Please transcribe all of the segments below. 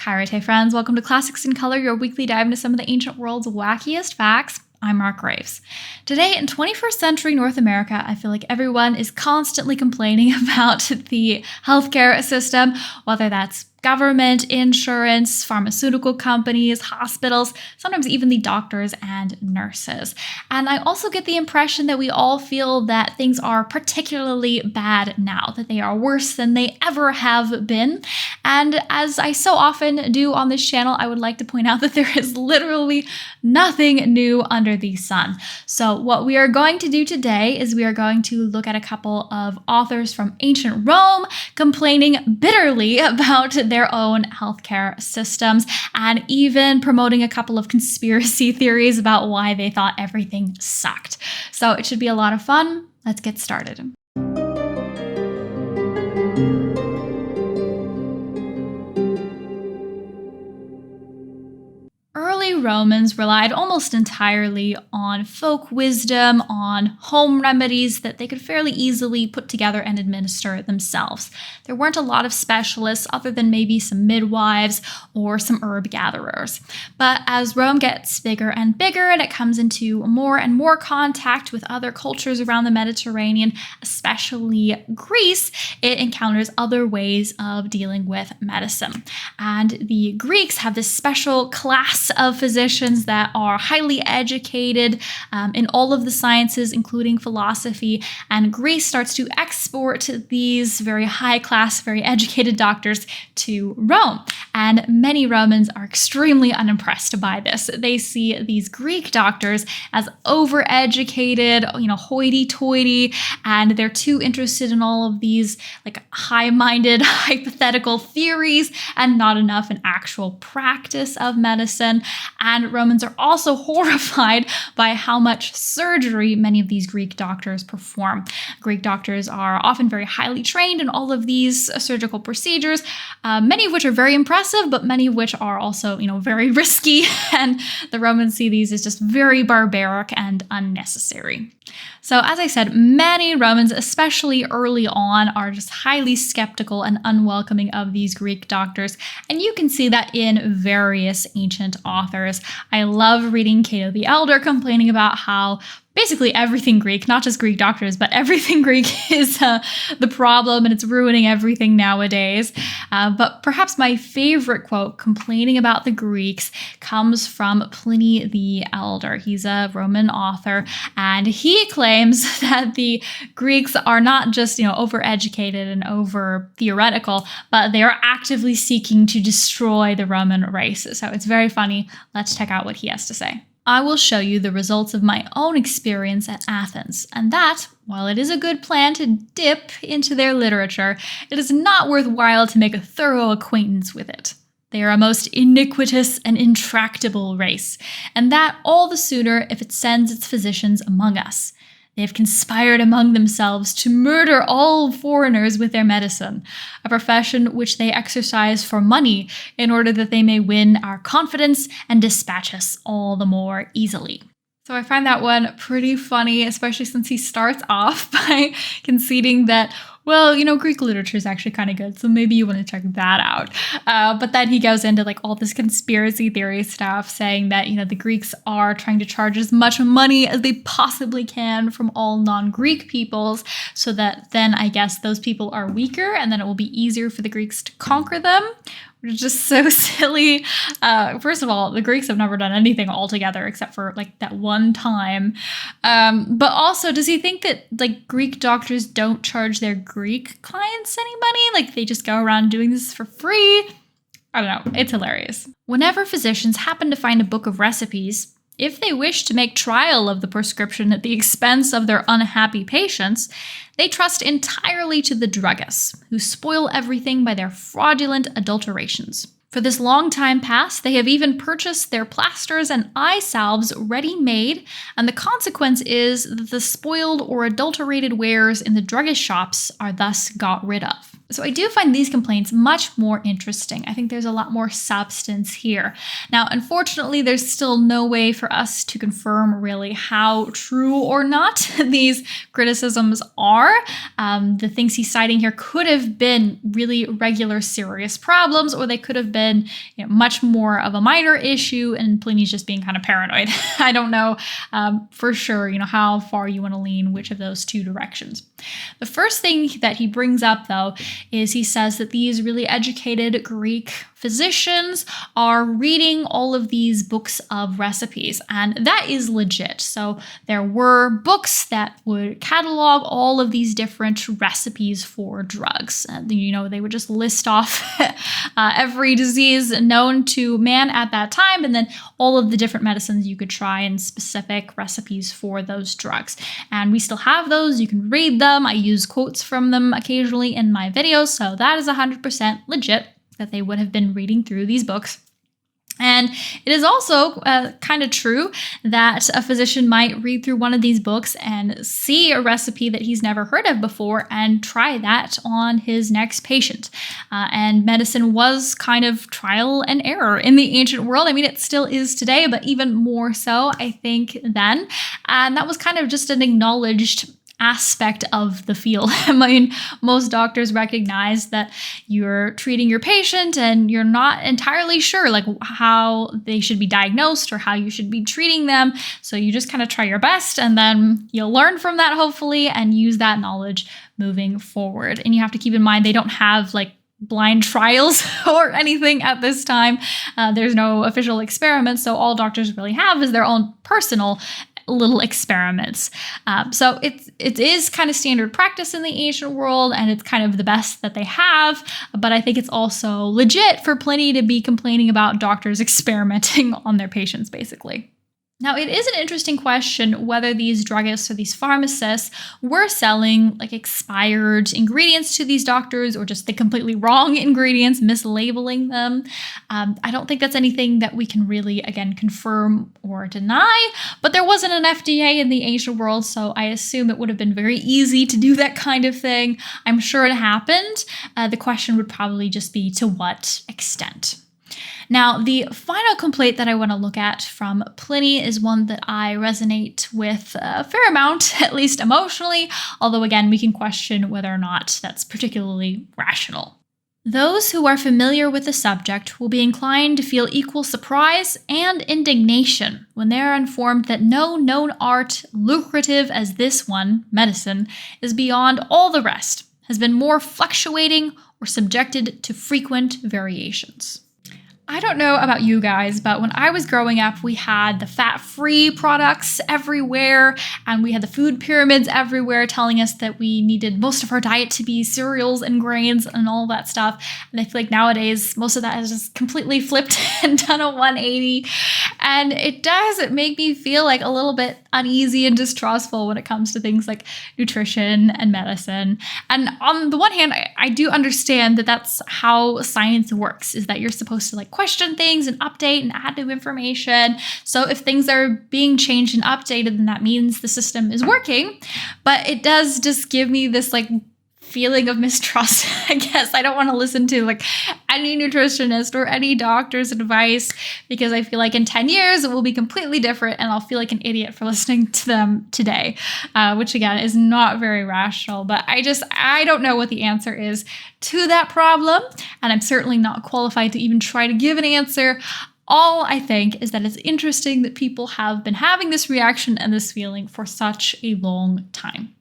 Chærete friends, welcome to Classics in Color, your weekly dive into some of the ancient world's wackiest facts. I'm Mark Graves. Today in 21st century North America, I feel like everyone is constantly complaining about the healthcare system, whether that's government, insurance, pharmaceutical companies, hospitals, sometimes even the doctors and nurses. And I also get the impression that we all feel that things are particularly bad now, that they are worse than they ever have been. And as I so often do on this channel, I would like to point out that there is literally nothing new under the sun. So what we are going to do today is we are going to look at a couple of authors from ancient Rome complaining bitterly about their own healthcare systems and even promoting a couple of conspiracy theories about why they thought everything sucked. So it should be a lot of fun. Let's get started. Early Romans relied almost entirely on folk wisdom, on home remedies that they could fairly easily put together and administer themselves. There weren't a lot of specialists other than maybe some midwives or some herb gatherers. But as Rome gets bigger and bigger and it comes into more and more contact with other cultures around the Mediterranean, especially Greece, it encounters other ways of dealing with medicine. And the Greeks have this special class of physicians that are highly educated in all of the sciences, including philosophy, and Greece starts to export these very high-class, very educated doctors to Rome. And many Romans are extremely unimpressed by this. They see these Greek doctors as overeducated, hoity-toity, and they're too interested in all of these high-minded hypothetical theories and not enough in actual practice of medicine. And Romans are also horrified by how much surgery many of these Greek doctors perform. Greek doctors are often very highly trained in all of these surgical procedures, many of which are very impressive, but many of which are also, very risky. And the Romans see these as just very barbaric and unnecessary. So as I said, many Romans, especially early on, are just highly skeptical and unwelcoming of these Greek doctors. And you can see that in various ancient authors. I love reading Pliny the Elder complaining about how basically everything Greek, not just Greek doctors, but everything Greek is the problem and it's ruining everything nowadays. But perhaps my favorite quote complaining about the Greeks comes from Pliny the Elder. He's a Roman author, and he claims that the Greeks are not just, overeducated and over theoretical, but they are actively seeking to destroy the Roman race. So it's very funny. Let's check out what he has to say. I will show you the results of my own experience at Athens, and that, while it is a good plan to dip into their literature, it is not worthwhile to make a thorough acquaintance with it. They are a most iniquitous and intractable race, and that all the sooner if it sends its physicians among us. They have conspired among themselves to murder all foreigners with their medicine, a profession which they exercise for money in order that they may win our confidence and dispatch us all the more easily. So I find that one pretty funny, especially since he starts off by conceding that, Greek literature is actually kind of good, so maybe you want to check that out. But then he goes into all this conspiracy theory stuff, saying that, the Greeks are trying to charge as much money as they possibly can from all non-Greek peoples, so that then I guess those people are weaker, and then it will be easier for the Greeks to conquer them. Which is just so silly. First of all, the Greeks have never done anything altogether except for that one time. But also, does he think that Greek doctors don't charge their Greek clients any money? They just go around doing this for free? I don't know. It's hilarious. Whenever physicians happen to find a book of recipes, if they wish to make trial of the prescription at the expense of their unhappy patients, they trust entirely to the druggists, who spoil everything by their fraudulent adulterations. For this long time past, they have even purchased their plasters and eye salves ready-made, and the consequence is that the spoiled or adulterated wares in the druggist shops are thus got rid of. So I do find these complaints much more interesting. I think there's a lot more substance here. Now, unfortunately, there's still no way for us to confirm really how true or not these criticisms are. The things he's citing here could have been really regular serious problems, or they could have been much more of a minor issue, and Pliny's just being kind of paranoid. I don't know for sure, how far you want to lean which of those two directions. The first thing that he brings up, though, is he says that these really educated Greek physicians are reading all of these books of recipes, and that is legit. So there were books that would catalog all of these different recipes for drugs. They would just list off every disease known to man at that time, and then all of the different medicines you could try and specific recipes for those drugs. And we still have those. You can read them. I use quotes from them occasionally in my videos, so that is 100% legit that they would have been reading through these books. And it is also kind of true that a physician might read through one of these books and see a recipe that he's never heard of before and try that on his next patient. And medicine was kind of trial and error in the ancient world. I mean, it still is today, but even more so, I think, then. And that was kind of just an acknowledged aspect of the field. I mean, most doctors recognize that you're treating your patient and you're not entirely sure how they should be diagnosed or how you should be treating them. So you just kind of try your best, and then you'll learn from that, hopefully, and use that knowledge moving forward. And you have to keep in mind, they don't have blind trials or anything at this time. There's no official experiments. So all doctors really have is their own personal little experiments. So it is kind of standard practice in the ancient world, and it's kind of the best that they have. But I think it's also legit for Pliny to be complaining about doctors experimenting on their patients, basically. Now, it is an interesting question whether these druggists or these pharmacists were selling expired ingredients to these doctors, or just the completely wrong ingredients, mislabeling them. I don't think that's anything that we can really, again, confirm or deny, but there wasn't an FDA in the ancient world, so I assume it would have been very easy to do that kind of thing. I'm sure it happened. The question would probably just be to what extent. Now, the final complaint that I want to look at from Pliny is one that I resonate with a fair amount, at least emotionally, although again, we can question whether or not that's particularly rational. Those who are familiar with the subject will be inclined to feel equal surprise and indignation when they are informed that no known art lucrative as this one, medicine, is beyond all the rest, has been more fluctuating or subjected to frequent variations. I don't know about you guys, but when I was growing up, we had the fat-free products everywhere, and we had the food pyramids everywhere telling us that we needed most of our diet to be cereals and grains and all that stuff. And I feel like nowadays, most of that has just completely flipped and done a 180. And it does make me feel a little bit uneasy and distrustful when it comes to things like nutrition and medicine. And on the one hand, I do understand that that's how science works, is that you're supposed to question things and update and add new information. So if things are being changed and updated, then that means the system is working. But it does just give me this feeling of mistrust. I guess I don't want to listen to any nutritionist or any doctor's advice, because I feel in 10 years it will be completely different and I'll feel like an idiot for listening to them today, which again is not very rational. But I don't know what the answer is to that problem, and I'm certainly not qualified to even try to give an answer. All I think is that it's interesting that people have been having this reaction and this feeling for such a long time.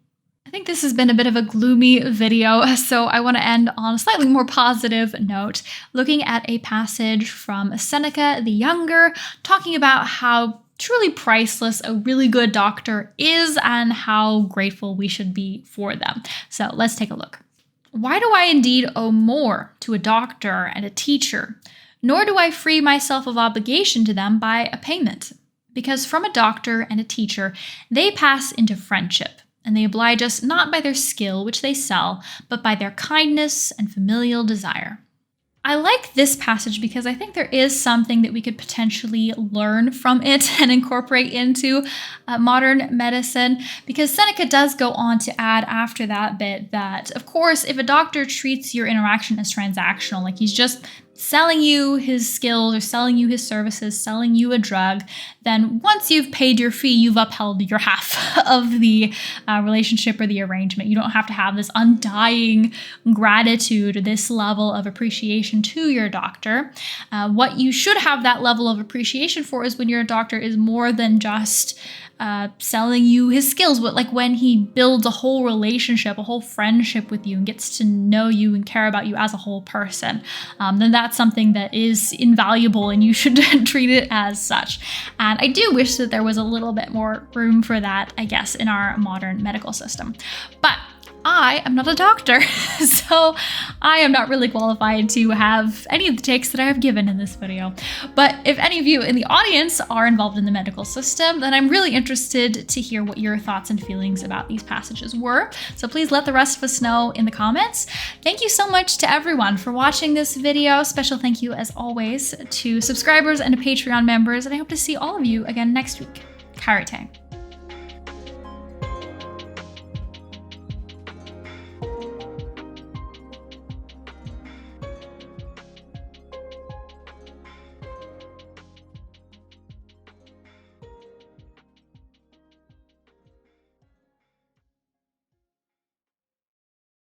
I think this has been a bit of a gloomy video, so I want to end on a slightly more positive note, looking at a passage from Seneca the Younger, talking about how truly priceless a really good doctor is and how grateful we should be for them. So let's take a look. Why do I indeed owe more to a doctor and a teacher, nor do I free myself of obligation to them by a payment? Because from a doctor and a teacher, they pass into friendship, and they oblige us not by their skill, which they sell, but by their kindness and familial desire. I like this passage because I think there is something that we could potentially learn from it and incorporate into modern medicine, because Seneca does go on to add after that bit that, of course, if a doctor treats your interaction as transactional, like he's just selling you his skills or selling you his services, selling you a drug, then once you've paid your fee, you've upheld your half of the relationship or the arrangement. You don't have to have this undying gratitude or this level of appreciation to your doctor. What you should have that level of appreciation for is when your doctor is more than just selling you his skills, but like when he builds a whole relationship, a whole friendship with you and gets to know you and care about you as a whole person, then that's something that is invaluable and you should treat it as such. And I do wish that there was a little bit more room for that, I guess, in our modern medical system. But I am not a doctor, so I am not really qualified to have any of the takes that I have given in this video. But if any of you in the audience are involved in the medical system, then I'm really interested to hear what your thoughts and feelings about these passages were. So please let the rest of us know in the comments. Thank you so much to everyone for watching this video. Special thank you, as always, to subscribers and to Patreon members, and I hope to see all of you again next week. Hαίrete.